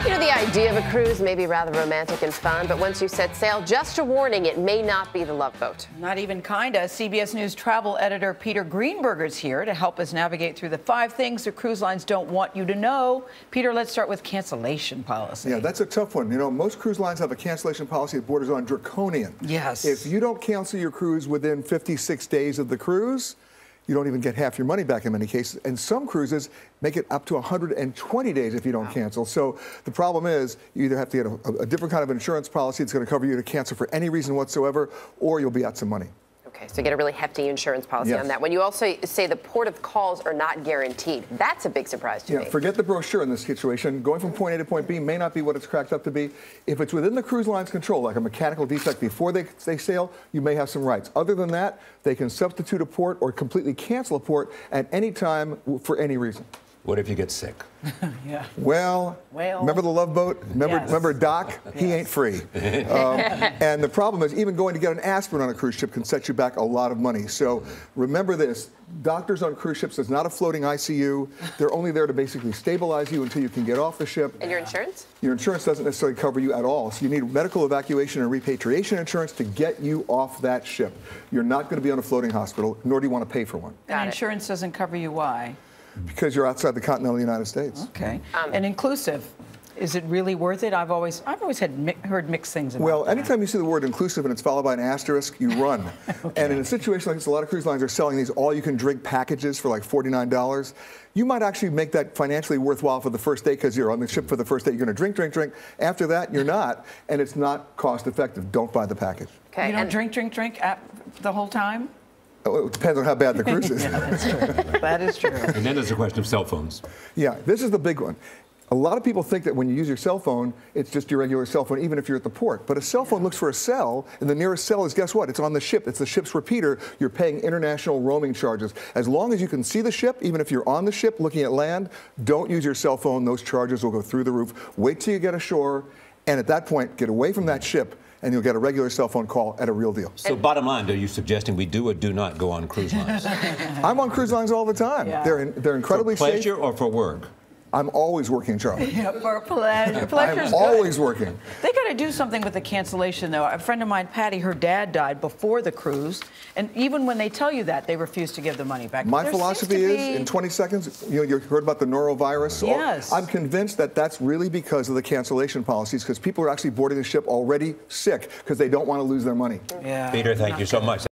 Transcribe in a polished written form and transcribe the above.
You know, the idea of a cruise may be rather romantic and fun, but once you set sail, just a warning, it may not be the Love Boat. Not even kinda. CBS News travel editor Peter Greenberg is here to help us navigate through the 5 things the cruise lines don't want you to know. Peter, let's start with cancellation policy. Yeah, that's a tough one. You know, most cruise lines have a cancellation policy that borders on draconian. Yes. If you don't cancel your cruise within 56 days of the cruise, you don't even get half your money back in many cases. And some cruises make it up to 120 days if you don't cancel. So the problem is you either have to get a different kind of insurance policy that's going to cover you to cancel for any reason whatsoever, or you'll be out some money. Okay, so get a really hefty insurance policy Yes. on that. When you also say the port of calls are not guaranteed, that's a big surprise to me. Forget the brochure in this situation. Going from point A to point B may not be what it's cracked up to be. If it's within the cruise line's control, like a mechanical defect before they sail, you may have some rights. Other than that, they can substitute a port or completely cancel a port at any time for any reason. What if you get sick? Yeah. Well, remember the Love Boat? Remember Doc? Yes. He ain't free. And the problem is even going to get an aspirin on a cruise ship can set you back a lot of money. So remember this. Doctors on cruise ships is not a floating ICU. They're only there to basically stabilize you until you can get off the ship. And your insurance? Your insurance doesn't necessarily cover you at all. So you need medical evacuation and repatriation insurance to get you off that ship. You're not going to be on a floating hospital, nor do you want to pay for one. And insurance doesn't cover you, why? Because you're outside the continental United States. Okay. And inclusive. Is it really worth it? I've always heard mixed things about Well, that. anytime you see the word inclusive and it's followed by an asterisk, you run. Okay. And in a situation like this, a lot of cruise lines are selling these all-you-can-drink packages for like $49. You might actually make that financially worthwhile for the first day because you're on the ship for the first day. You're going to drink. After that, you're not, and it's not cost-effective. Don't buy the package. Okay. You don't drink the whole time? It depends on how bad the cruise is. Yeah, that's true. That is true. And then there's a question of cell phones. Yeah, this is the big one. A lot of people think that when you use your cell phone, it's just your regular cell phone, even if you're at the port. But a cell phone looks for a cell, and the nearest cell is, guess what? It's on the ship. It's the ship's repeater. You're paying international roaming charges. As long as you can see the ship, even if you're on the ship looking at land, don't use your cell phone. Those charges will go through the roof. Wait till you get ashore, and at that point, get away from that ship, and you'll get a regular cell phone call at a real deal. So bottom line, are you suggesting we do or do not go on cruise lines? I'm on cruise lines all the time. Yeah. They're incredibly for pleasure safe. or for work? I'm always working, Charlie. Yeah, for pleasure. Pleasure's I'm always working. They got to do something with the cancellation, though. A friend of mine, Patty, her dad died before the cruise, and even when they tell you that, they refuse to give the money back. My philosophy is, in 20 seconds, you heard about the norovirus? Yes. I'm convinced that that's really because of the cancellation policies, because people are actually boarding the ship already sick because they don't want to lose their money. Yeah. Peter, thank you so much.